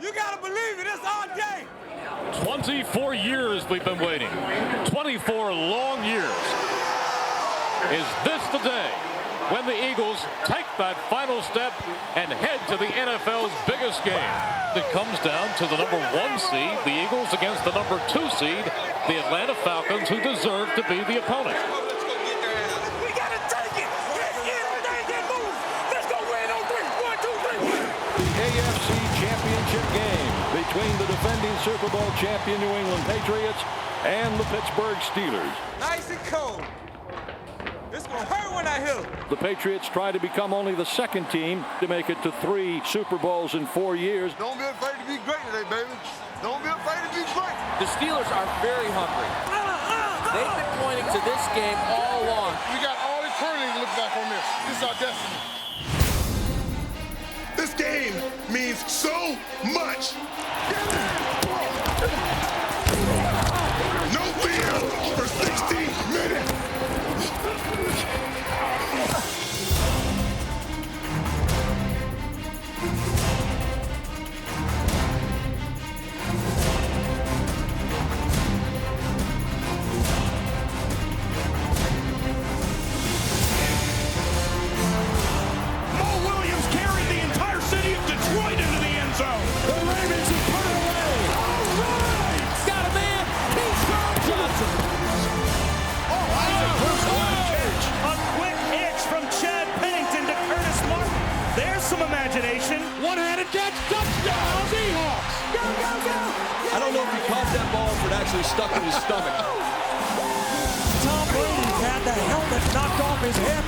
You gotta believe it, it's our day. 24 years we've been waiting. 24 long years. Is this the day when the Eagles take that final step and head to the NFL's biggest game? It comes down to the number 1 seed, the Eagles, against the number 2 seed, the Atlanta Falcons, who deserve to be the opponent. We gotta take it. Get move. Let's go win on 3. 1, 2, 3. AFC Championship game between the defending Super Bowl champion New England Patriots and the Pittsburgh Steelers. Nice and cold. It's gonna hurt when I hit. The Patriots try to become only the 2nd team to make it to 3 Super Bowls in 4 years. Don't be afraid to be great today, baby. Don't be afraid to be great. The Steelers are very hungry. They've been pointing to this game all along. We got all eternity to look back on this. This is our destiny. This game means so much. No field for 60 minutes. One-handed catch, touchdown, Seahawks! Go, go, go! I don't know if he caught that ball or if it actually stuck in his stomach. Tom Brady had the helmet knocked off his head.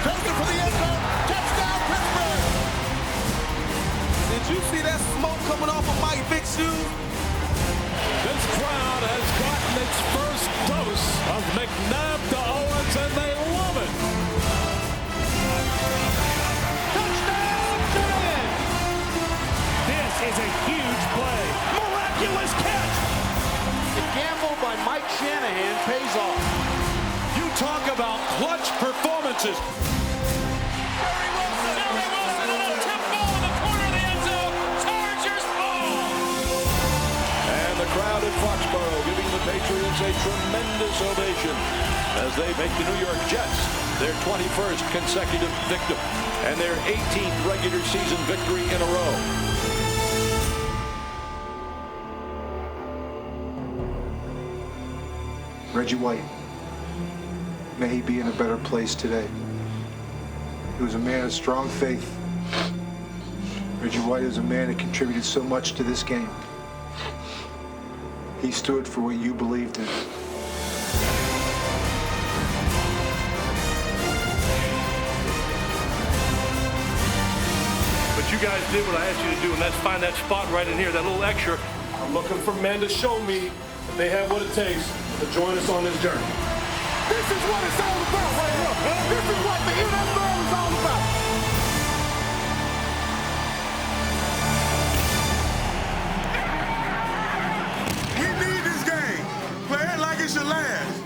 Closer for the end zone. Touchdown, Pittsburgh! Did you see that smoke coming off of Mike Vick's shoes? This crowd has gotten its first dose of McNabb to Owens, and they love it. Is a huge play. Miraculous catch. The gamble by Mike Shanahan pays off. You talk about clutch performances. Jerry Wilson on a tip ball in the corner of the end zone. Chargers ball. And the crowd at Foxborough giving the Patriots a tremendous ovation as they make the New York Jets their 21st consecutive victim and their 18th regular season victory in a row. Reggie White, may he be in a better place today. He was a man of strong faith. Reggie White is a man that contributed so much to this game. He stood for what you believed in. But you guys did what I asked you to do, and that's find that spot right in here, that little extra. I'm looking for men to show me that they have what it takes to join us on this journey. This is what it's all about right here. This is what the NFL is all about. We need this game. Play it like it's your last.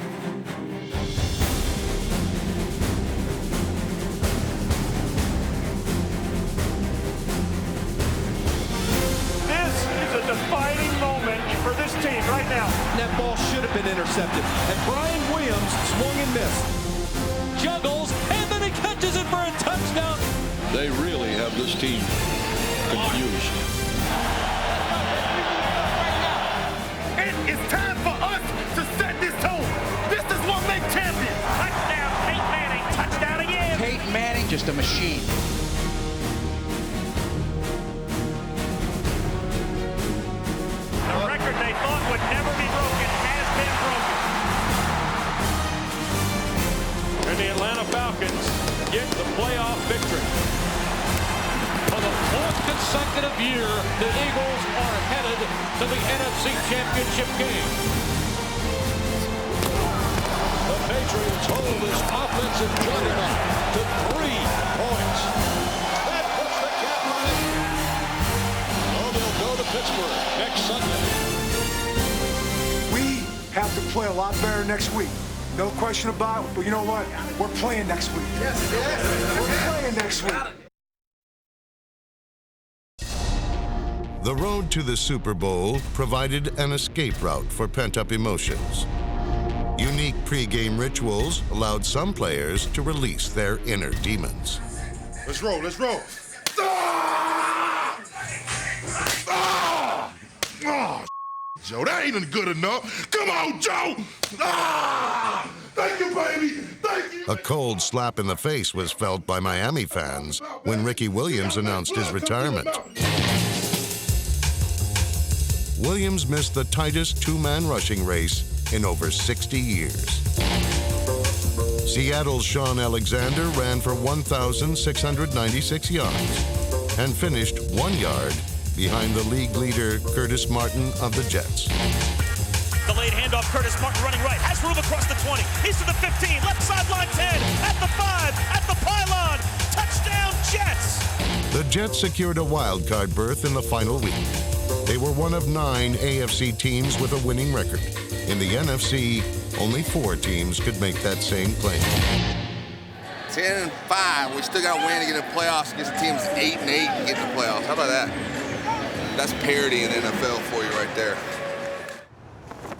This is a defining moment for this team right now. That ball should have been intercepted. And Brian Williams swung and missed. Juggles, and then he catches it for a touchdown. They really have this team confused. It is time for us to set this tone. This is what makes champions. Touchdown, Peyton Manning. Touchdown again. Peyton Manning, just a machine. The record they thought would never be broken has been broken. And the Atlanta Falcons get the playoff victory. For the 4th consecutive year, the Eagles are headed to the NFC Championship game. The Patriots hold this offensive juggernaut to 3 points. That puts the cap on it. Oh, they'll go to Pittsburgh next Sunday. We have to play a lot better next week. No question about it, but you know what? We're playing next week. Yes. We're playing next week. The road to the Super Bowl provided an escape route for pent-up emotions. Unique pre-game rituals allowed some players to release their inner demons. Let's roll, let's roll. Joe, that ain't good enough. Come on, Joe. Thank you, baby. Thank you. A cold slap in the face was felt by Miami fans when Ricky Williams announced his retirement. Williams missed the tightest two-man rushing race in over 60 years. Seattle's Shaun Alexander ran for 1,696 yards and finished 1 yard behind the league leader Curtis Martin of the Jets. The late handoff, Curtis Martin running right, has room across the 20. He's to the 15, left sideline 10, at the 5, at the pylon. Touchdown, Jets! The Jets secured a wild card berth in the final week. They were one of 9 AFC teams with a winning record. In the NFC, only 4 teams could make that same claim. 10-5, we still got to win to get in the playoffs against the teams 8-8 and get in the playoffs. How about that? That's parity in the NFL for you right there.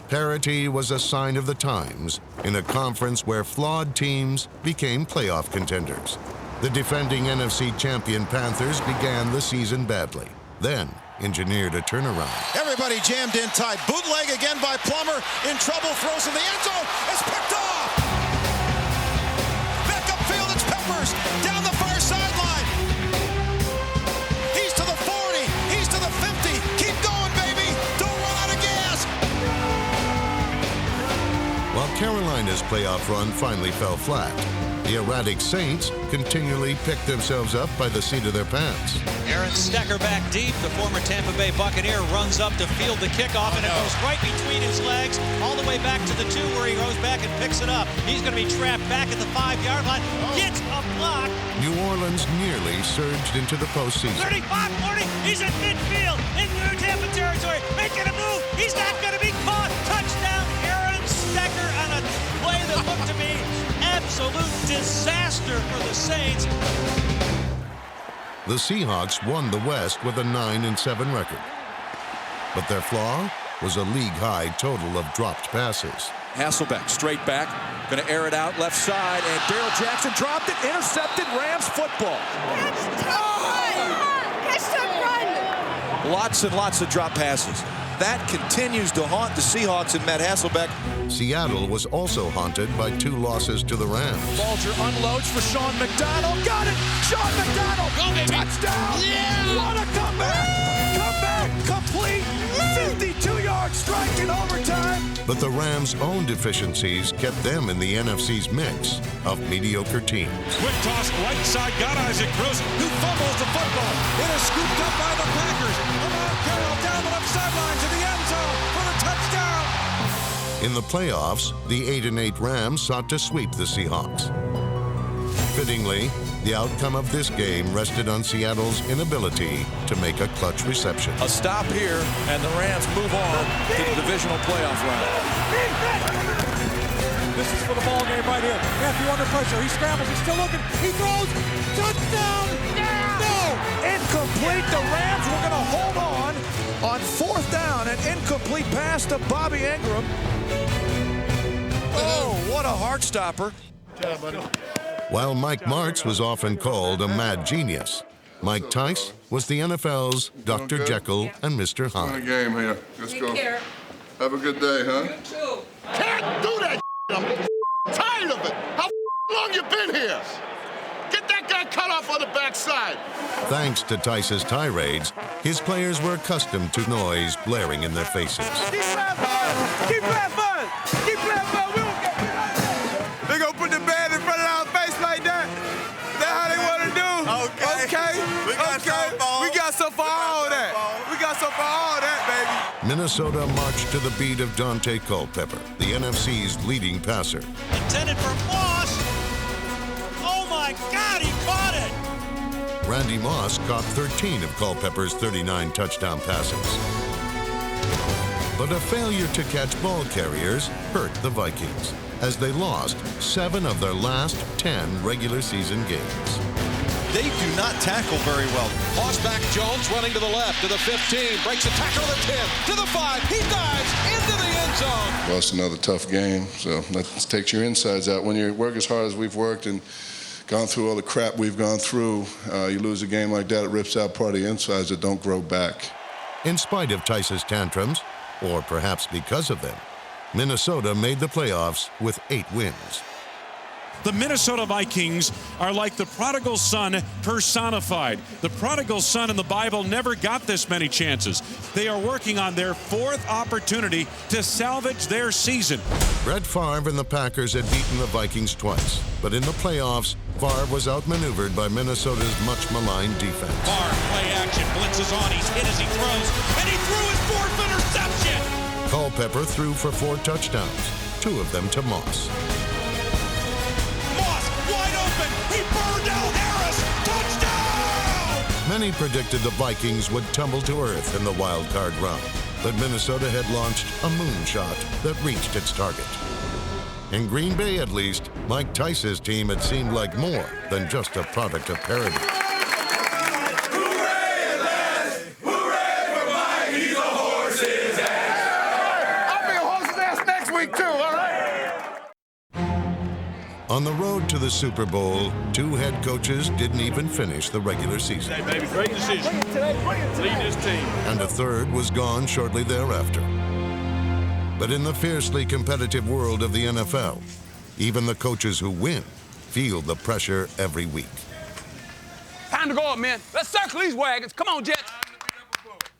Parity was a sign of the times in a conference where flawed teams became playoff contenders. The defending NFC champion Panthers began the season badly, then engineered a turnaround. Everybody jammed in tight. Bootleg again by Plummer. In trouble, throws in the end zone. It's picked off. Back upfield, it's Peppers. Down the far sideline. He's to the 40. He's to the 50. Keep going, baby. Don't run out of gas. While Carolina's playoff run finally fell flat, the erratic Saints continually picked themselves up by the seat of their pants. Aaron Stecker back deep. The former Tampa Bay Buccaneer runs up to field the kickoff, and it goes right between his legs, all the way back to the 2 where he goes back and picks it up. He's going to be trapped back at the 5-yard line. Gets a block. New Orleans nearly surged into the postseason. 35, 40, he's in midfield, in New Tampa territory, making a move. He's not going to be caught. Touchdown, Aaron Stecker on a play that looked to me absolute disaster for the Saints. The Seahawks won the West with a 9-7 record. But their flaw was a league-high total of dropped passes. Hasselbeck straight back, going to air it out left side, and Darrell Jackson dropped it, intercepted. Rams football. Catch that run! Lots and lots of drop passes. That continues to haunt the Seahawks and Matt Hasselbeck. Seattle was also haunted by 2 losses to the Rams. Bulger unloads for Sean McDonald. Got it! Sean McDonald! Go, baby! Touchdown! Yeah! What a comeback! Comeback complete! 52-yard strike in overtime! But the Rams' own deficiencies kept them in the NFC's mix of mediocre teams. Quick toss right side, got Isaac Bruce, who fumbles the football. It is scooped up by the Packers. Lamar Carroll down the left sideline to the end zone for the touchdown. In the playoffs, the 8-8 Rams sought to sweep the Seahawks. Fittingly, the outcome of this game rested on Seattle's inability to make a clutch reception. A stop here, and the Rams move on to the divisional playoff round. This is for the ball game right here. Matthew under pressure. He scrambles. He's still looking. He throws. Touchdown. No. Incomplete. The Rams were going to hold on 4th down. An incomplete pass to Bobby Ingram. Oh, what a heart stopper. Yeah, buddy. While Mike Martz was often called a mad genius, Mike Tice was the NFL's Dr. Jekyll and Mr. Hyde. Game here. Let's go. Have a good day, huh? You too. Can't do that. I'm tired of it. How long you been here? Get that guy cut off on the backside. Thanks to Tice's tirades, his players were accustomed to noise blaring in their faces. Keep playing fun. Keep playing fun. Keep playing fun. We don't get They gonna put the band in front of our face like that? That's how they want to do? Okay. We got some for all that. We got some for all that, baby. Minnesota marched to the beat of Dante Culpepper, the NFC's leading passer. Intended for Moss. Oh my God, he caught it. Randy Moss caught 13 of Culpepper's 39 touchdown passes. But a failure to catch ball carriers hurt the Vikings, as they lost 7 of their last 10 regular season games. they do not tackle very well. Lost back Jones running to the left, to the 15, breaks a tackle to the 10, to the 5, he dives into the end zone. Well, it's another tough game, so that takes your insides out. When you work as hard as we've worked and gone through all the crap we've gone through, you lose a game like that, it rips out part of the insides that don't grow back. In spite of Tice's tantrums, or perhaps because of them, Minnesota made the playoffs with 8 wins. The Minnesota Vikings are like the prodigal son personified. The prodigal son in the Bible never got this many chances. They are working on their 4th opportunity to salvage their season. Brett Favre and the Packers had beaten the Vikings twice, but in the playoffs, Favre was outmaneuvered by Minnesota's much-maligned defense. Favre, play action, blitzes on, he's hit as he throws, and he threw his 4th interception! Culpepper threw for 4 touchdowns, 2 of them to Moss. Wide open, he burned out Harris, touchdown! Many predicted the Vikings would tumble to earth in the wild card round, but Minnesota had launched a moonshot that reached its target. In Green Bay, at least, Mike Tice's team had seemed like more than just a product of parity. On the road to the Super Bowl, 2 head coaches didn't even finish the regular season. Hey, baby, great decision. Lead this team. And a 3rd was gone shortly thereafter. But in the fiercely competitive world of the NFL, even the coaches who win feel the pressure every week. Time to go up, man. Let's circle these wagons. Come on, Jets.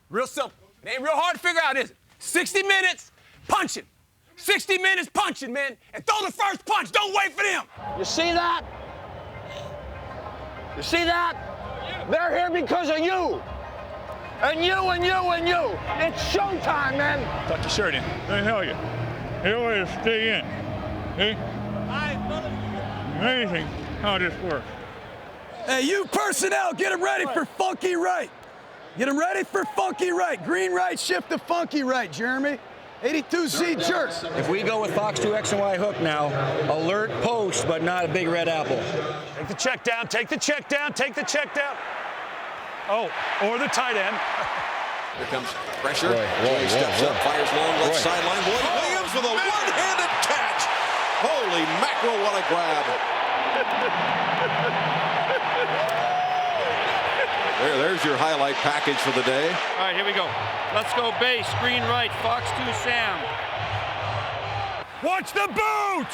Real simple. It ain't real hard to figure out, is it? 60 minutes, punching. 60 minutes punching, man, and throw the first punch. Don't wait for them. You see that? You see that? They're here because of you. And you and you and you. It's showtime, man. Tuck your shirt in. Let me tell you. Here way to stay in. See? Amazing how this works. Hey, you personnel, get them ready for funky right. Get them ready for funky right. Green right, shift to funky right, Jeremy. 82C jerk. If we go with Fox 2 X and Y hook now, alert post, but not a big red apple. Take the check down, take the check down, take the check down. Oh, or the tight end. Here comes pressure. Roy steps up, fires long left sideline. Boyd Williams with a one-handed catch. Holy mackerel, what a grab. There's your highlight package for the day. All right, here we go. Let's go base, green right, Fox 2 Sam. Watch the boot!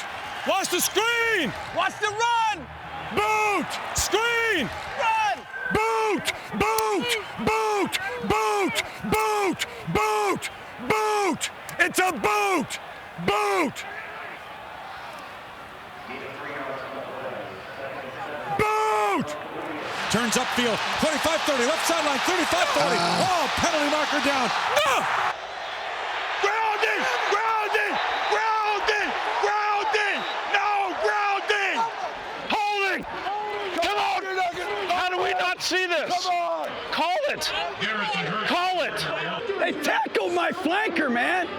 Watch the screen! Watch the run! Boot! Screen! Run! Boot! Boot! Boot! Boot! Boot! Boot! Boot! It's a boot! Boot! Boot! Turns upfield, 25-30, left sideline, 35-40. Oh, penalty marker down. No! Grounding! Grounding! Grounding! Grounding! No! Grounding! Holding! Come on! How do we not see this? Come on! Call it! Call it! They tackled my flanker, man.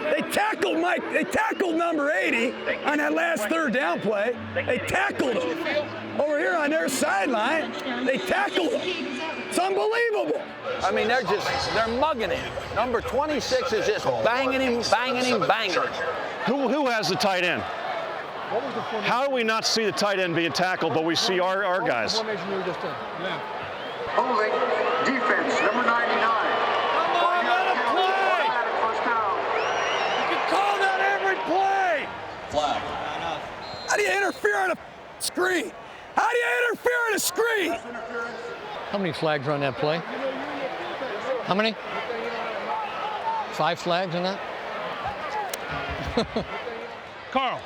They tackled number 80 on that last 3rd down play. They tackled him. Over here on their sideline, they tackled him. It's unbelievable. I mean, they're mugging him. Number 26 is just banging him, banging him, banging him. Who has the tight end? How do we not see the tight end being tackled, but we see our guys? Holding, defense, number 99. Flag. How do you interfere on a screen? How do you interfere on a screen? How many flags are on that play? How many? 5 flags on that? Carl,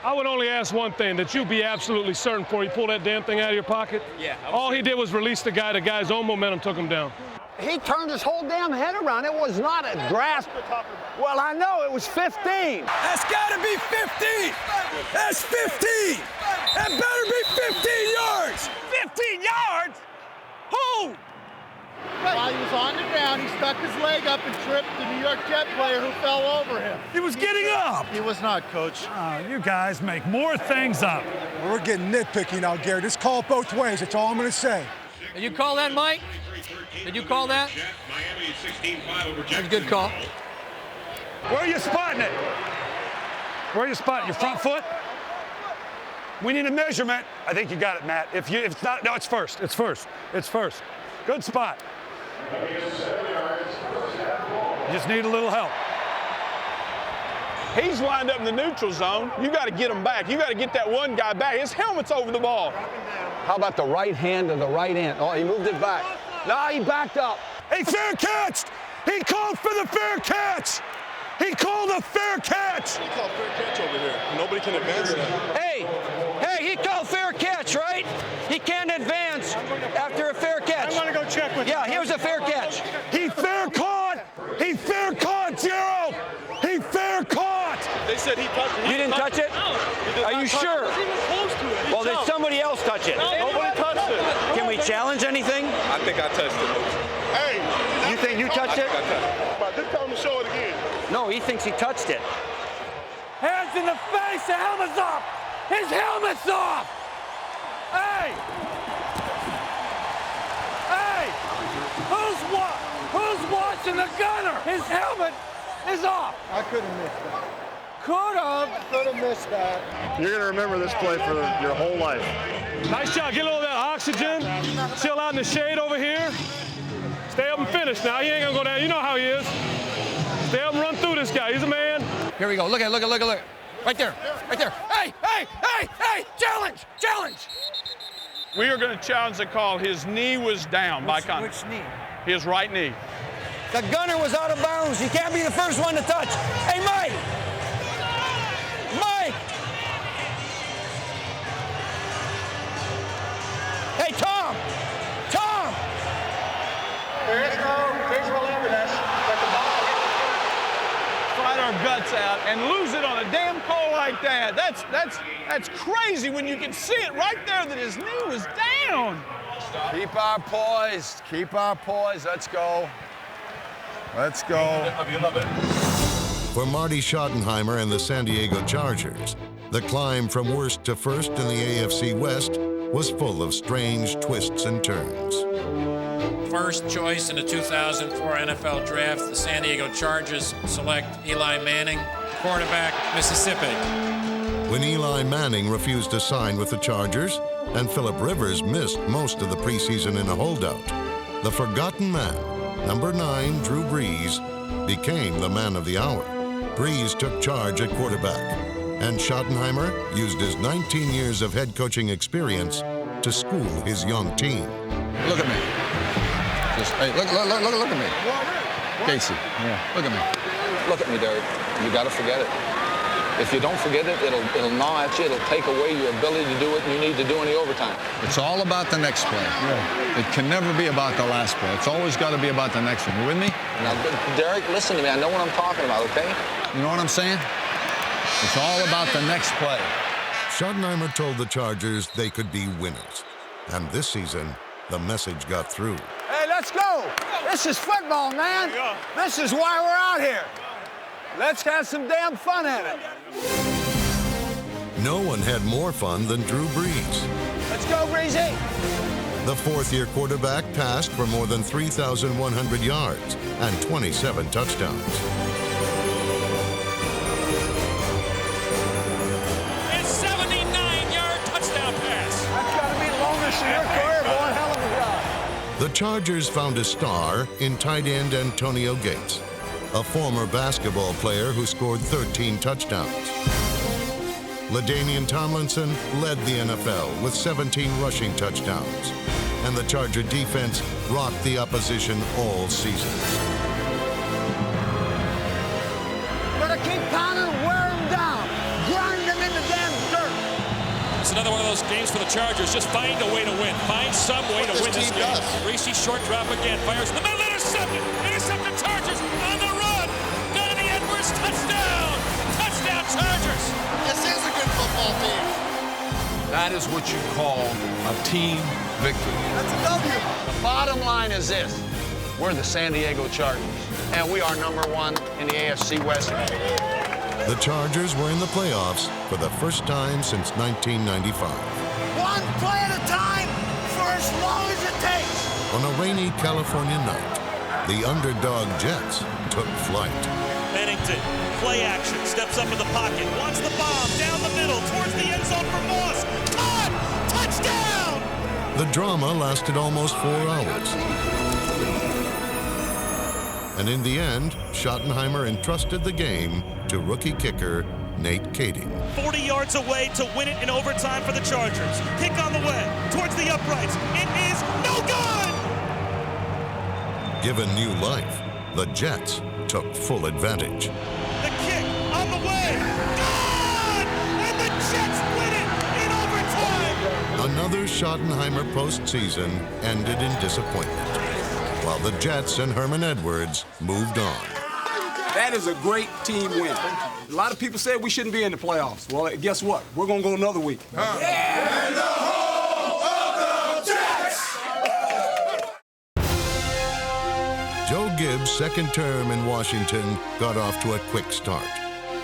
I would only ask one thing, that you be absolutely certain before you pull that damn thing out of your pocket. Yeah. All he did was release the guy. The guy's own momentum took him down. He turned his whole damn head around. It was not a grasp. Well, I know, it was 15. That's got to be 15. That's 15. That better be 15 yards. 15 yards? Who? While he was on the ground, he stuck his leg up and tripped the New York Jet player who fell over him. He was getting up. He was not, Coach. Oh, you guys make more things up. We're getting nitpicky now, Gary. Just call it both ways. That's all I'm going to say. Did you call that, Mike? Did you call that? That's a good call. Where are you spotting it? Where are you spotting? Your front foot? We need a measurement. I think you got it, Matt. If it's not, no, it's first. It's first. It's first. Good spot. You just need a little help. He's lined up in the neutral zone. You got to get him back. You got to get that one guy back. His helmet's over the ball. How about the right hand to the right end? Oh, he moved it back. No, he backed up. Hey, fair catch! He called for the fair catch! He called a fair catch! He called fair catch over here. Nobody can advance that. Hey, he called fair catch, right? He can't advance after a fair catch. I want to go check with Yeah, here's a fair catch. He fair caught! He fair caught, Gerald! He fair caught! They said he touched it. You didn't touch it? Are you sure? Well, did somebody else touch it? Nobody touched it. Can we challenge anything? I think I touched it. Hey! You think you touched it? I touched it. Just tell him to show it again. No, he thinks he touched it. Hands in the face! The helmet's off! His helmet's off! Hey! Hey! Who's watching the gunner? His helmet is off! I could have missed that. Could have missed that. You're going to remember this play for your whole life. Nice shot. Get a little of that oxygen. Chill out in the shade over here. Stay up and finish now. He ain't going to go down. You know how he is. Stay up and run through this guy. He's a man. Here we go. Look at it. Right there. Hey! Challenge! We are going to challenge the call. His knee was down by contact. Which knee? His right knee. The gunner was out of bounds. He can't be the first one to touch. Hey, Mike! Hey, Tom! There is no visual evidence that the ball Fight our guts out and lose it on a damn call like that. That's crazy when you can see it right there that his knee was down. Keep our poise. Let's go. For Marty Schottenheimer and the San Diego Chargers, the climb from worst to first in the AFC West was full of strange twists and turns. First choice in the 2004 NFL Draft, the San Diego Chargers select Eli Manning, quarterback, Mississippi. When Eli Manning refused to sign with the Chargers and Phillip Rivers missed most of the preseason in a holdout, the forgotten man, number 9, Drew Brees, became the man of the hour. Brees took charge at quarterback, and Schottenheimer used his 19 years of head coaching experience to school his young team. Look at me. Hey, look at me. Casey, look at me. Look at me, Derek. You got to forget it. If you don't forget it, it'll gnaw at you. It'll take away your ability to do what you need to do in the overtime. It's all about the next play. It can never be about the last play. It's always got to be about the next one. You with me? Now, Derek, listen to me. I know what I'm talking about, okay? You know what I'm saying? It's all about the next play. Schottenheimer told the Chargers they could be winners. And this season, the message got through. Hey, let's go. This is football, man. This is why we're out here. Let's have some damn fun at it. No one had more fun than Drew Brees. Let's go, Breezy. The fourth-year quarterback passed for more than 3,100 yards and 27 touchdowns. A 79-yard touchdown pass. That's got to be the longest in your career, boy. Hell of a job. The Chargers found a star in tight end Antonio Gates, a former basketball player who scored 13 touchdowns. LaDainian Tomlinson led the NFL with 17 rushing touchdowns, and the Charger defense rocked the opposition all season. Gotta keep pounding, wear them down, grind them into damn dirt. It's another one of those games for the Chargers. Just find a way to win. Find some way to win this game. Greasy short drop again. Fires in the middle. Intercepted. Intercepted Chargers on the run. Got the Edwards. Touchdown. Touchdown Chargers. This is a good football team. That is what you call a team victory. That's a W. The bottom line is this. We're the San Diego Chargers, and we are #1 in the AFC West. The Chargers were in the playoffs for the first time since 1995. One play at a time for as long as it takes. On a rainy California night, the underdog Jets took flight. Bennington, play action, steps up in the pocket, wants the bomb, down the middle, towards the end zone for Moss. Caught! Touchdown! The drama lasted almost 4 hours. And in the end, Schottenheimer entrusted the game to rookie kicker Nate Kading. 40 yards away to win it in overtime for the Chargers. Kick on the way, towards the uprights. It is no good! Given new life, the Jets took full advantage. The kick on the way. Good! And the Jets win it in overtime! Another Schottenheimer postseason ended in disappointment, while the Jets and Herman Edwards moved on. That is a great team win. A lot of people said we shouldn't be in the playoffs. Well, guess what? We're going to go another week. And the home of the Jets! Joe Gibbs' second term in Washington got off to a quick start,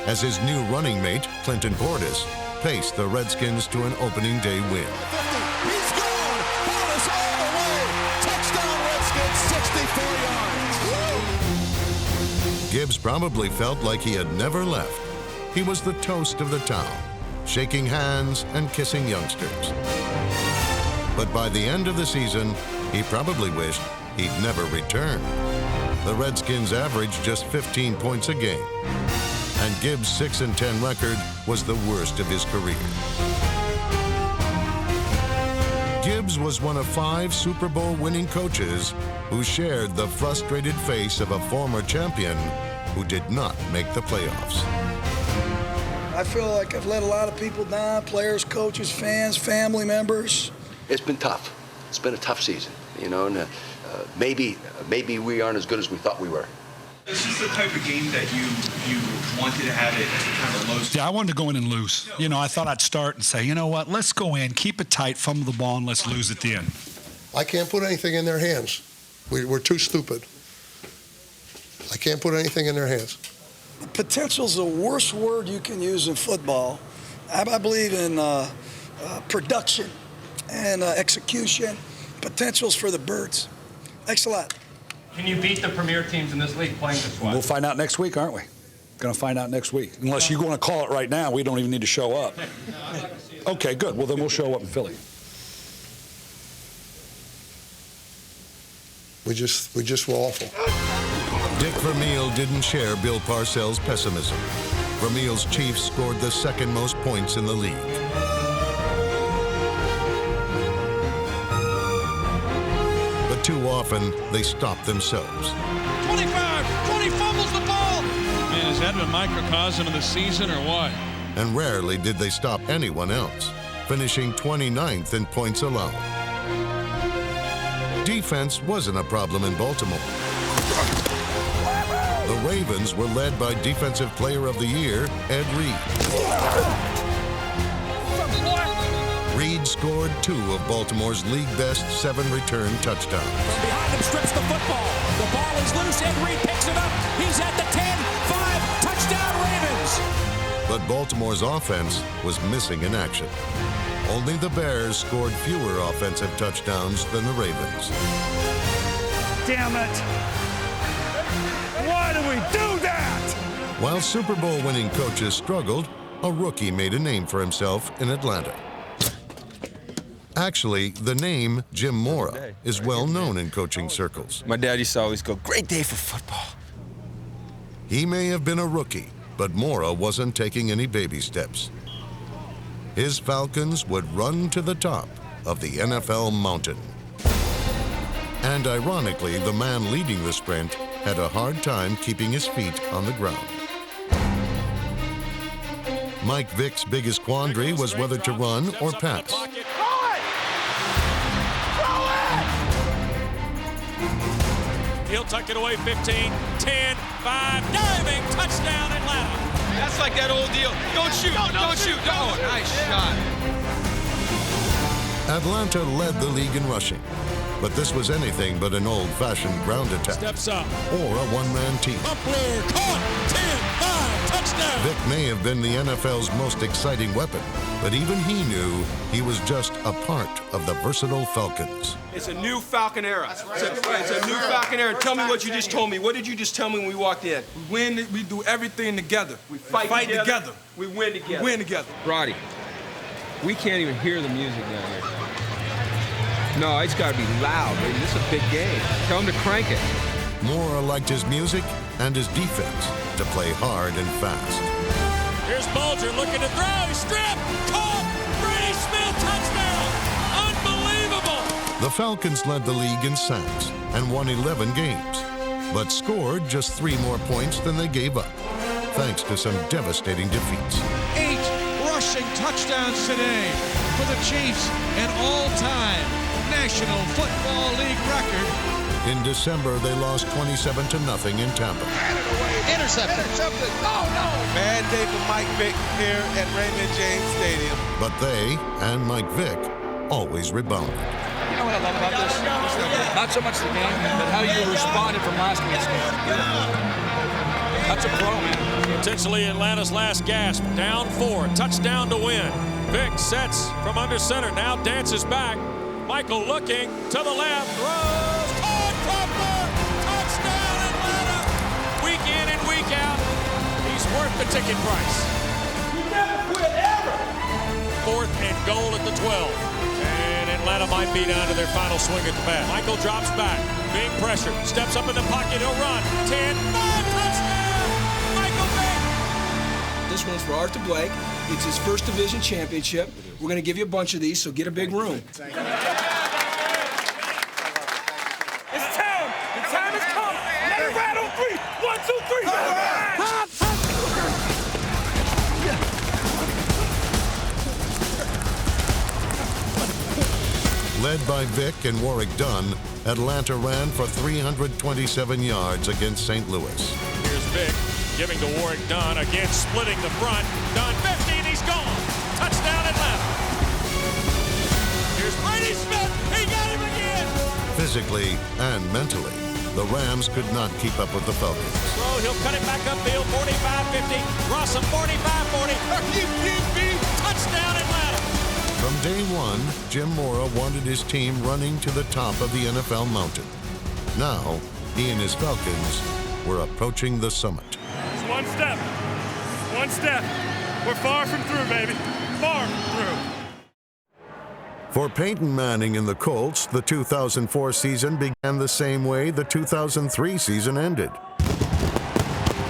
as his new running mate, Clinton Portis, paced the Redskins to an opening day win. He's gone. Portis all the way. Touchdown Redskins, 64 yards. Woo! Gibbs probably felt like he had never left. He was the toast of the town, shaking hands and kissing youngsters. But by the end of the season, he probably wished he'd never returned. The Redskins averaged just 15 points a game, and Gibbs' 6-10 record was the worst of his career. Gibbs was one of 5 Super Bowl winning coaches who shared the frustrated face of a former champion who did not make the playoffs. I feel like I've let a lot of people down, players, coaches, fans, family members. It's been tough. It's been a tough season, you know, and maybe we aren't as good as we thought we were. Is this the type of game that you wanted to have it kind of low? Yeah, I wanted to go in and lose. You know, I thought I'd start and say, you know what, let's go in, keep it tight, fumble the ball, and let's lose at the end. I can't put anything in their hands. We're too stupid. I can't put anything in their hands. Potential's the worst word you can use in football. I believe in production and execution. Potential's for the birds. Thanks a lot. Can you beat the premier teams in this league playing this way? We'll find out next week, aren't we? Going to find out next week. Unless you want to call it right now, we don't even need to show up. Okay, good. Well, then we'll show up in Philly. We just were awful. Dick Vermeil didn't share Bill Parcells' pessimism. Vermeil's Chiefs scored the second most points in the league. But too often, they stopped themselves. 25, 20 fumbles the ball. Man, is that a microcosm of the season or what? And rarely did they stop anyone else, finishing 29th in points allowed. Defense wasn't a problem in Baltimore. The Ravens were led by Defensive Player of the Year, Ed Reed. Reed scored 2 of Baltimore's league-best 7 return touchdowns. Behind him strips the football. The ball is loose. Ed Reed picks it up. He's at the 10, 5, touchdown Ravens. But Baltimore's offense was missing in action. Only the Bears scored fewer offensive touchdowns than the Ravens. Damn it! Why do we do that? While Super Bowl winning coaches struggled, a rookie made a name for himself in Atlanta. Actually, the name Jim Mora is well known in coaching circles. My dad used to always go, "Great day for football." He may have been a rookie, but Mora wasn't taking any baby steps. His Falcons would run to the top of the NFL mountain. And ironically, the man leading the sprint had a hard time keeping his feet on the ground. Mike Vick's biggest quandary was whether to run or pass. He'll tuck it away, 15, 10, 5, diving, touchdown Atlanta. That's like that old deal. Don't shoot, don't shoot. Oh, nice shot. Atlanta led the league in rushing, But this was anything but an old-fashioned ground attack. Steps up. Or a one-man team. Upler, caught, 10, 5, touchdown. Vic may have been the NFL's most exciting weapon, but even he knew he was just a part of the versatile Falcons. It's a new Falcon era. It's a new Falcon era. Tell me what you just told me. What did you just tell me when we walked in? We win, we do everything together. We fight together. We win together. We win together. Roddy, we can't even hear the music down here. No, it's got to be loud, baby. This is a big game. Tell him to crank it. Mora liked his music and his defense to play hard and fast. Here's Bulger looking to throw. He's stripped. Caught. Brady Smith, touchdown. Unbelievable. The Falcons led the league in sacks and won 11 games, but scored just 3 more points than they gave up, thanks to some devastating defeats. 8 rushing touchdowns today for the Chiefs, an all-time National Football League record. In December, they lost 27-0 in Tampa. Intercepted. Oh, no. Bad day for Mike Vick here at Raymond James Stadium. But they and Mike Vick always rebounded. You know what I love about this? Not so much the game, but how you responded from last week's game. That's a pro, man. Potentially Atlanta's last gasp. Down 4, touchdown to win. Vick sets from under center, now dances back. Michael looking to the left, throws, caught, Cropper, touchdown Atlanta. Week in and week out, he's worth the ticket price. You never quit, ever. 4th and goal at the 12. And Atlanta might be down to their final swing at the bat. Michael drops back, being pressured, steps up in the pocket, he'll run. 10, 5, touchdown, Michael Vick. This one's for Arthur Blake. It's his first division championship. We're going to give you a bunch of these, so get a big room. It's time. The time has come. Let it rattle. 3, 1, 2, 3. Led by Vick and Warwick Dunn, Atlanta ran for 327 yards against St. Louis. Here's Vick giving to Warwick Dunn, again splitting the front. Dunn 50 and he's gone. Touchdown Atlanta. Here's Brady Smith. He got him again. Physically and mentally, the Rams could not keep up with the Falcons. Throw, he'll cut it back upfield, 45-50. Rossum 45-40. Touchdown Atlanta. From day one, Jim Mora wanted his team running to the top of the NFL mountain. Now, he and his Falcons were approaching the summit. It's one step. One step. We're far from through, baby. Far from through. For Peyton Manning and the Colts, the 2004 season began the same way the 2003 season ended,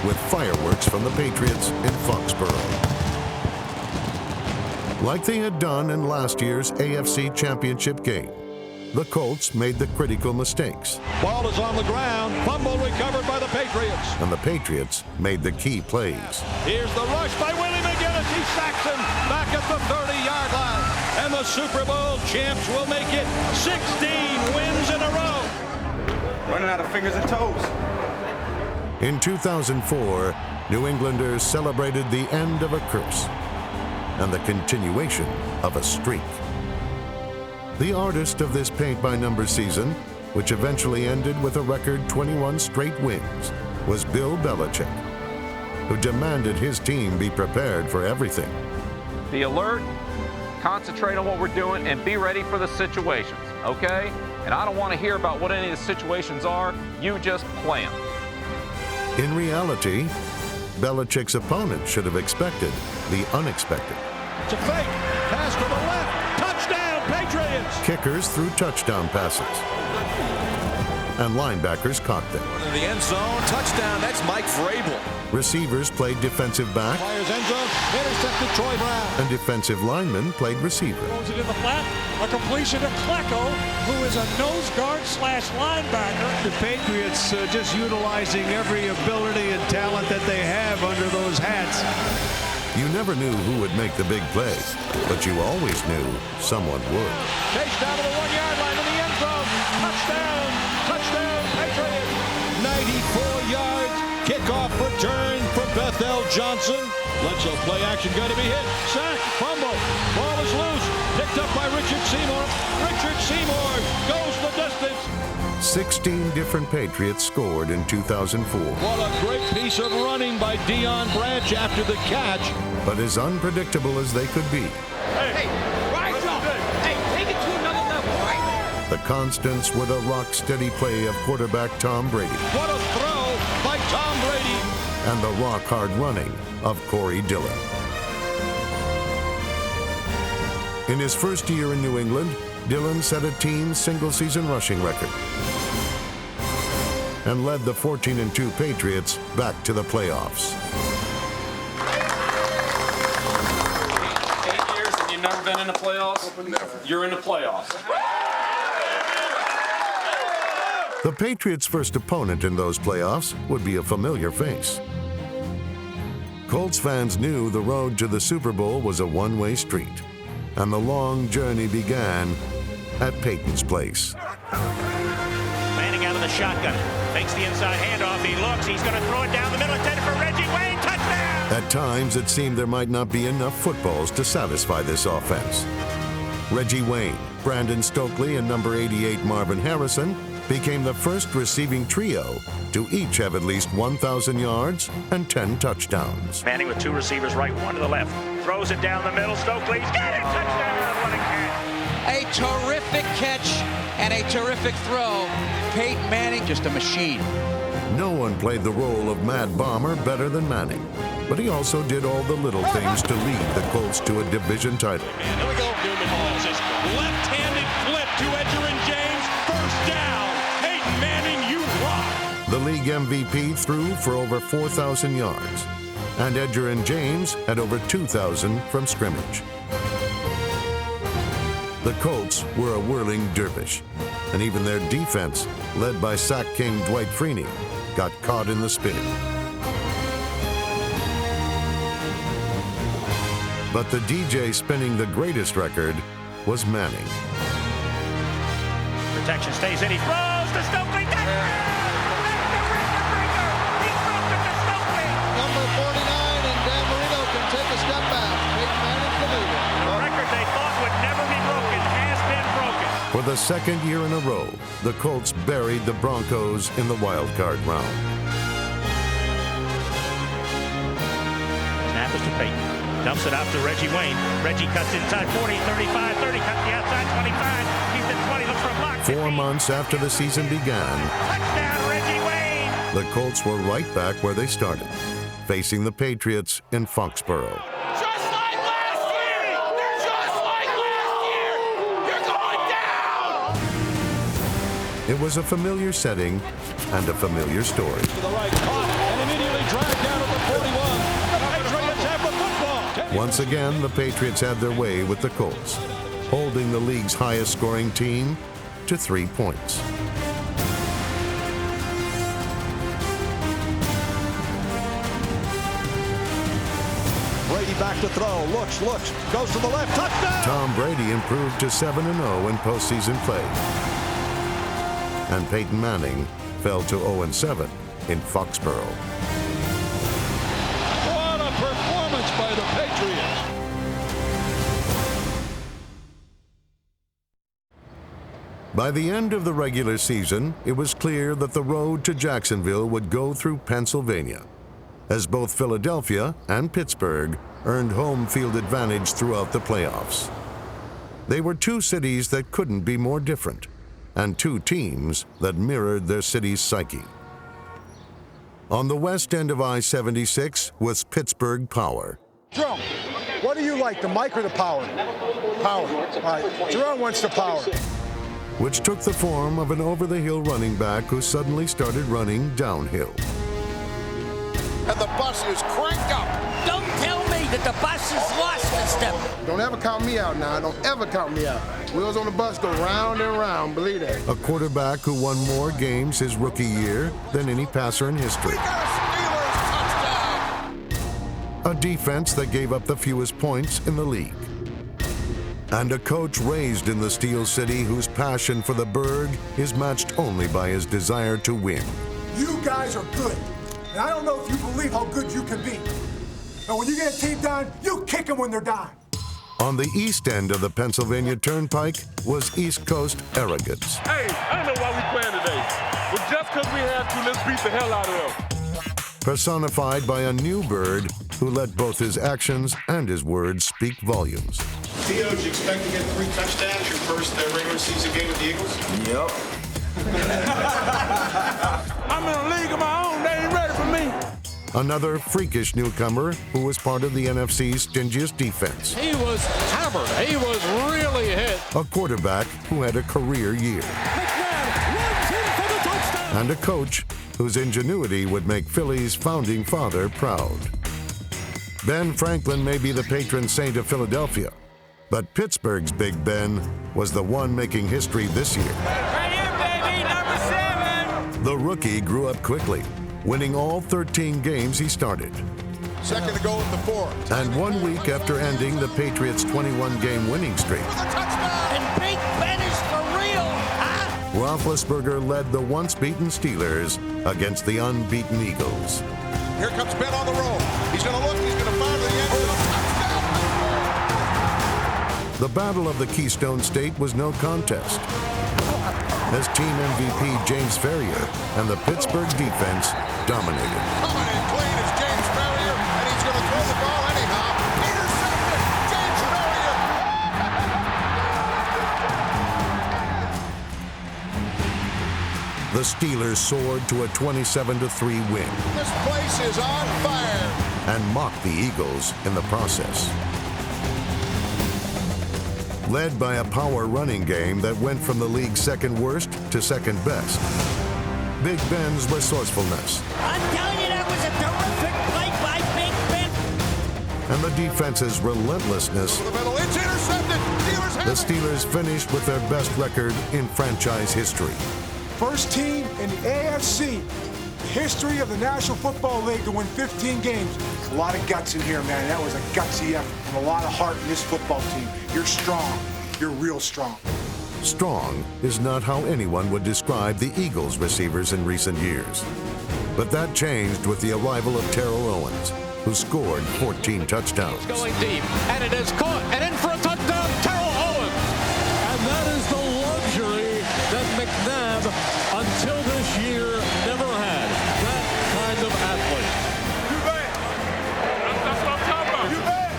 with fireworks from the Patriots in Foxborough. Like they had done in last year's AFC Championship game, the Colts made the critical mistakes. Ball is on the ground. Fumble recovered by the Patriots. And the Patriots made the key plays. Here's the rush by Willie McGinnis. He sacks him back at the 30-yard line. And the Super Bowl champs will make it 16 wins in a row. Running out of fingers and toes. In 2004, New Englanders celebrated the end of a curse and the continuation of a streak. The artist of this paint-by-number season, which eventually ended with a record 21 straight wins, was Bill Belichick, who demanded his team be prepared for everything. Be alert, concentrate on what we're doing, and be ready for the situations, okay? And I don't want to hear about what any of the situations are. You just play them. In reality, Belichick's opponent should have expected the unexpected. It's a fake. Pass to the left. Touchdown, Patriots! Kickers threw touchdown passes, and linebackers caught them. In the end zone, touchdown. That's Mike Vrabel. Receivers played defensive back, Fires end zone, intercepted Troy Brown. and defensive linemen played receiver. Throws it in the flat. A completion to Klecko, who is a nose guard / linebacker. The Patriots just utilizing every ability and talent that they have under those hats. You never knew who would make the big play, but you always knew someone would. Chase down to the 1-yard line in the end zone. Touchdown! Touchdown, Patriots! 94 yards. Kickoff return for Bethel Johnson. Bledsoe play action going to be hit. Sack, fumble. Ball is loose. Picked up by Richard Seymour. Richard Seymour goes the distance. 16 different Patriots scored in 2004. What a great piece of running by Deion Branch after the catch. But as unpredictable as they could be, Hey, rise up. Hey, take it to another level, right? the constants were the rock-steady play of quarterback Tom Brady What a throw by Tom Brady. and the rock-hard running of Corey Dillon. In his first year in New England, Dillon set a team single-season rushing record and led the 14-2 Patriots back to the playoffs. 8 years and you've never been in the playoffs? Never. You're in the playoffs. The Patriots' first opponent in those playoffs would be a familiar face. Colts fans knew the road to the Super Bowl was a one-way street, and the long journey began at Peyton's place. Manning out of the shotgun, fakes the inside handoff, he looks, he's going to throw it down the middle, intended for Reggie Wayne, touchdown! At times, it seemed there might not be enough footballs to satisfy this offense. Reggie Wayne, Brandon Stokely, and number 88 Marvin Harrison became the first receiving trio to each have at least 1,000 yards and 10 touchdowns. Manning with two receivers right, one to the left, throws it down the middle, Stokely's got it, touchdown, what a catch! A terrific catch and a terrific throw. Peyton Manning, just a machine. No one played the role of Mad Bomber better than Manning, but he also did all the little things to lead the Colts to a division title. And here we go. Newman Hall says left-handed flip to Edgerrin James. First down. Peyton Manning, you rock. The league MVP threw for over 4,000 yards, and Edgerrin James had over 2,000 from scrimmage. The Colts were a whirling dervish, and even their defense, led by sack king Dwight Freeney, got caught in the spin. But the DJ spinning the greatest record was Manning. Protection stays in, he throws to Stokely, touchdown! Number 49, and Dan Marino can take a step back. Peyton Manning can lead it. The record they thought would never be broken has been broken. For the second year in a row, the Colts buried the Broncos in the wild card round. Snap is to Peyton. Dumps it out to Reggie Wayne. Reggie cuts inside 40, 35, 30, cuts the outside 25. He's at 20, looks for a block. 4 months after the season began, Touchdown, Reggie Wayne! the Colts were right back where they started, facing the Patriots in Foxborough. Just like last year! Just like last year! You're going down! It was a familiar setting and a familiar story. To the right, caught, and immediately dragged down at the 41. The Patriots have the football. Once again, the Patriots had their way with the Colts, holding the league's highest scoring team to 3 points. Brady back to throw, looks, goes to the left, touchdown! Tom Brady improved to 7-0 in postseason play, and Peyton Manning fell to 0-7 in Foxborough. What a performance by the Patriots! By the end of the regular season, it was clear that the road to Jacksonville would go through Pennsylvania, as both Philadelphia and Pittsburgh earned home field advantage throughout the playoffs. They were two cities that couldn't be more different, and two teams that mirrored their city's psyche. On the west end of I-76 was Pittsburgh Power. Jerome, what do you like, the mic or the power? Power. All right, Jerome wants the power. Which took the form of an over-the-hill running back who suddenly started running downhill. And the bus is cranked up. Don't tell me that the bus is lost this step. Don't ever count me out now. Don't ever count me out. Wheels on the bus go round and round, believe that. A quarterback who won more games his rookie year than any passer in history. A defense that gave up the fewest points in the league. And a coach raised in the Steel City whose passion for the Burgh is matched only by his desire to win. You guys are good. And I don't know if you believe how good you can be. But when you get a team down, you kick them when they're down. On the east end of the Pennsylvania Turnpike was East Coast arrogance. Hey, I don't know why we playing today. But just because we have to, let's beat the hell out of them. Personified by a new bird who let both his actions and his words speak volumes. Theo, did you expect to get 3 touchdowns your first regular season game with the Eagles? Yep. I'm in a league of my own. They ain't ready for me. Another freakish newcomer who was part of the NFC's stingiest defense. He was hammered. He was really hit. A quarterback who had a career year. And a coach whose ingenuity would make Philly's founding father proud. Ben Franklin may be the patron saint of Philadelphia, but Pittsburgh's Big Ben was the one making history this year. Right here, baby, number 7. The rookie grew up quickly, winning all 13 games he started. Second to go at the 4. And 1 week after ending the Patriots' 21-game winning streak, And Big Ben is for real, huh? Roethlisberger led the once-beaten Steelers against the unbeaten Eagles. Here comes Ben on the roll. He's going to look. He's going to fire to the end zone. The Battle of the Keystone State was no contest, as team MVP James Ferrier and the Pittsburgh defense dominated. Coming in clean is James Ferrier, and he's going to throw the ball anyhow. Intercepted. James Ferrier. The Steelers soared to a 27-3 win This place is on fire. and mocked the Eagles in the process. Led by a power running game that went from the league's second worst to second best, Big Ben's resourcefulness I'm telling you, that was a terrific play by Big Ben. and the defense's relentlessness, The middle, it's intercepted. Steelers have the it. Steelers finished with their best record in franchise history. First team in the AFC, the history of the National Football League to win 15 games. A lot of guts in here, man. That was a gutsy effort and a lot of heart in this football team. You're strong. You're real strong. Strong is not how anyone would describe the Eagles' receivers in recent years. But that changed with the arrival of Terrell Owens, who scored 14 touchdowns. Going deep, and it is caught, and in for a touchdown, Terrell Owens. And that is the luxury that McNabb, until this year, never had. That kind of athlete. You bet. That's what I'm talking about. You bet.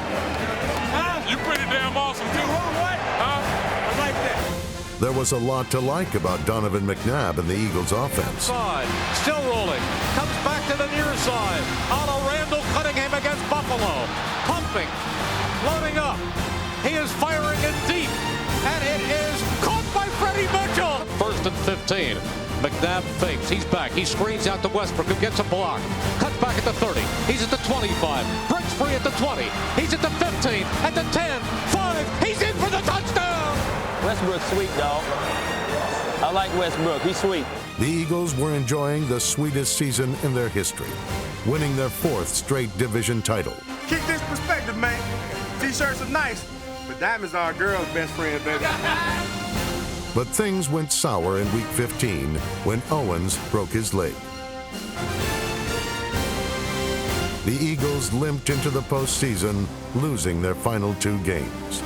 Huh? You pretty damn awesome, too. What? Huh? I like that. There was a lot to like about Donovan McNabb and the Eagles' offense. Side, still rolling, comes back to the near side. On a Randall Cunningham against Buffalo. Pumping, loading up. He is firing in deep, and it is caught by Freddie Mitchell. 1st and 15. McNabb fakes. He's back. He screens out to Westbrook, who gets a block. Cuts back at the 30. He's at the 25. Breaks free at the 20. He's at the 15. At the 10. 5. He's in for the touchdown. Westbrook's sweet, dog. I like Westbrook. He's sweet. The Eagles were enjoying the sweetest season in their history, winning their 4th straight division title. Keep this perspective, man. T-shirts are nice, but diamonds are a girl's best friend, baby. But things went sour in Week 15 when Owens broke his leg. The Eagles limped into the postseason, losing their final 2 games.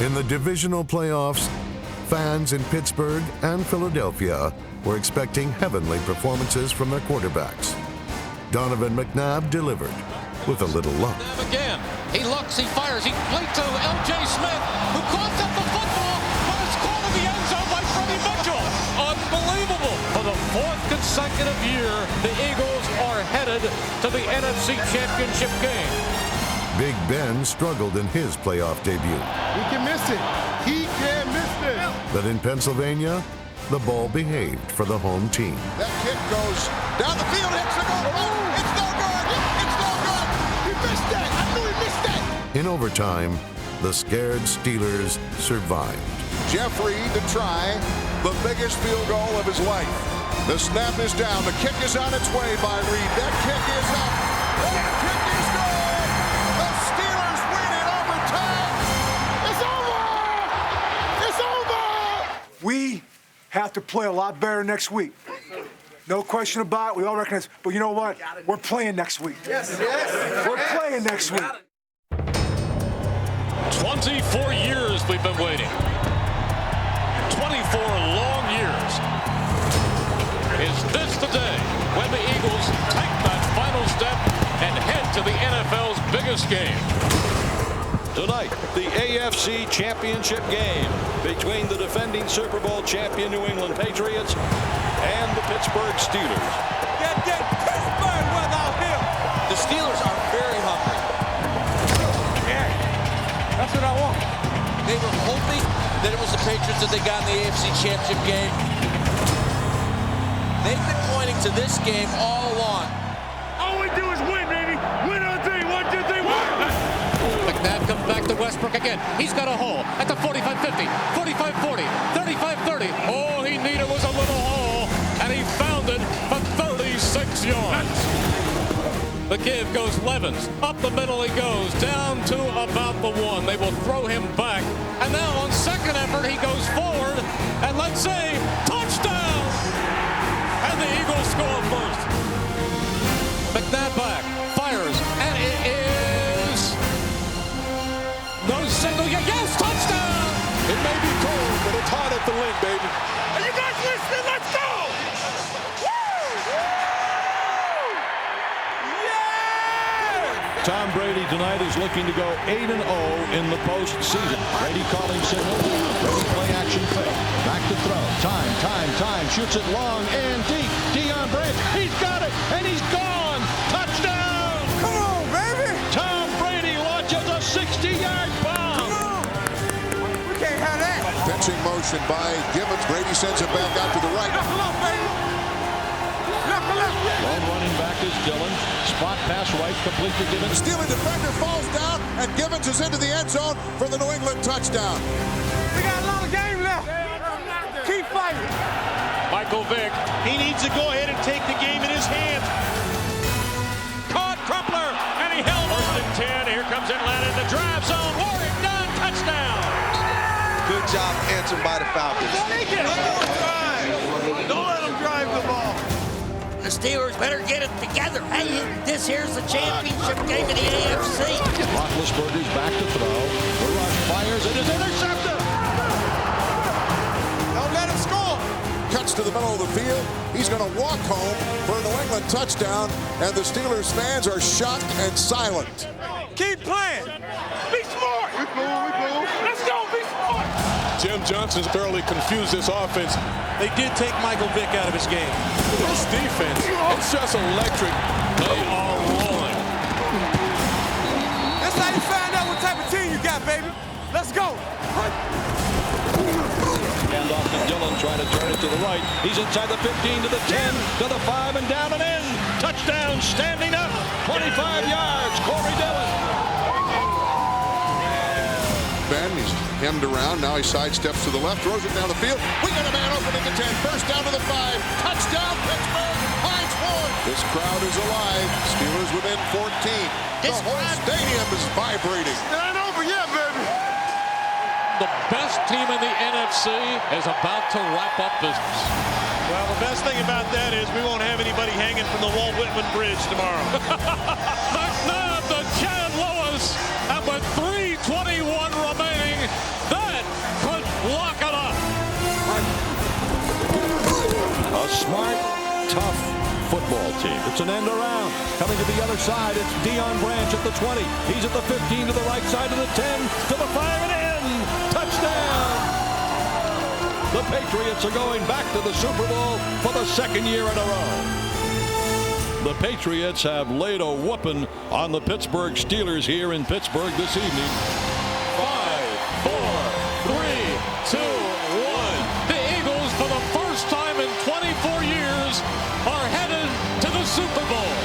In the divisional playoffs, fans in Pittsburgh and Philadelphia were expecting heavenly performances from their quarterbacks. Donovan McNabb delivered with a little luck. Again, he looks, he fires, he plays to L.J. Smith, who coughs up the football, but it's caught in the end zone by Freddie Mitchell. Unbelievable. For the 4th consecutive year, the Eagles are headed to the NFC Championship game. Big Ben struggled in his playoff debut. He can miss it. He can miss it. But in Pennsylvania, the ball behaved for the home team. That kick goes down the field, hits the goal. Oh, it's no good. It's no good. He missed that. I knew he missed that. In overtime, the scared Steelers survived. Jeffrey to try the biggest field goal of his life. The snap is down. The kick is on its way by Reed. That kick is up. That kick is good. The Steelers win in overtime. It's over. It's over. We have to play a lot better next week. No question about it. We all recognize. But you know what? We're playing next week. Yes. We're playing next week. 24 years we've been waiting. 24 long years. Is this the day when the Eagles take that final step and head to the NFL's biggest game? Tonight, the AFC Championship game between the defending Super Bowl champion New England Patriots and the Pittsburgh Steelers. Get Pittsburgh without him. The Steelers are very hungry. Yeah, that's what I want. They were hoping that it was the Patriots that they got in the AFC Championship game. They've been pointing to this game all along. All we do is win, baby. Win on three. 1, 2, 3, win. McNabb comes back to Westbrook again. He's got a hole at the 45-50, 45-40, 35-30. All he needed was a little hole, and he found it for 36 yards. The give goes Levens. Up the middle he goes, down to about the 1. They will throw him back. And now on second effort, he goes forward, and let's say, touchdown! And the Eagles score first. McNabb back, fires, and it is no signal yet. Yes, touchdown! It may be cold, but it's hot at the link, baby. Are you guys listening? Let's go! Tom Brady tonight is looking to go 8-0 in the postseason. Brady calling signal. Brady play action fake. Back to throw. Time. Shoots it long and deep. Deion Branch. He's got it, and he's gone. Touchdown! Come on, baby. Tom Brady launches a 60-yard bomb. Come on. We can't have that. Pitching motion by Gibbons. Brady sends it back out to the right. Knuckle up, baby. Knuckle up. Lone running back is Dillon. Spot pass right, complete to Gibbons. The Steeler defender falls down, and Gibbons is into the end zone for the New England touchdown. We got a lot of game left. Keep fighting. Michael Vick, he needs to go ahead and take the game in his hands. Caught Crumpler, and he held on. 1st and 10, here comes Atlanta in the drive zone. Warwick done, touchdown. Good job answered by the Falcons. Don't let them drive the ball. The Steelers better get it together. Hey, this here's the championship game of the AFC. Roethlisberger's back to throw. The rush fires. It is intercepted. Don't let him score. Cuts to the middle of the field. He's going to walk home for a New England touchdown, and the Steelers fans are shocked and silent. Keep playing. Be smart. We cool. Let's go. Be smart. Jim Johnson's thoroughly confused this offense. They did take Michael Vick out of his game. This defense, it's just electric. They are rolling. That's how you find out what type of team you got, baby. Let's go. Hand off to Dillon, trying to turn it to the right. He's inside the 15 to the 10 to the 5 and down and in. Touchdown, standing up, 25 yards. Corey Dillon. Ben, he's hemmed around. Now he sidesteps to the left, throws it down the field. We got a man open at the 10. First down to the 5. Touchdown, Pittsburgh. Hines Ford. This crowd is alive. Steelers within 14. The whole stadium is vibrating. It ain't over yet, baby. The best team in the NFC is about to wrap up business. Well, the best thing about that is we won't have anybody hanging from the Walt Whitman Bridge tomorrow. McNabb to Chad Lewis, and with 3:21 remaining, that could lock it up. A smart, tough football team. It's an end around. Coming to the other side, it's Deion Branch at the 20. He's at the 15 to the right side of the 10 to the 5 and in. Touchdown! The Patriots are going back to the Super Bowl for the 2nd year in a row. The Patriots have laid a whooping on the Pittsburgh Steelers here in Pittsburgh this evening. 5, 4, 3, 2, 1. The Eagles, for the first time in 24 years, are headed to the Super Bowl.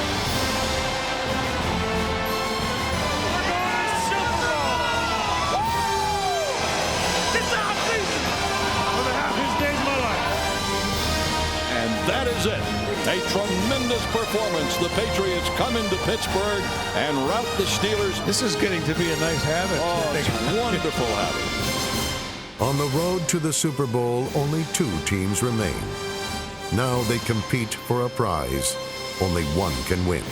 And that is it. A tremendous performance. The Patriots come into Pittsburgh and rout the Steelers. This is getting to be a nice habit. Oh, it's a wonderful habit. On the road to the Super Bowl, only 2 teams remain. Now they compete for a prize only one can win.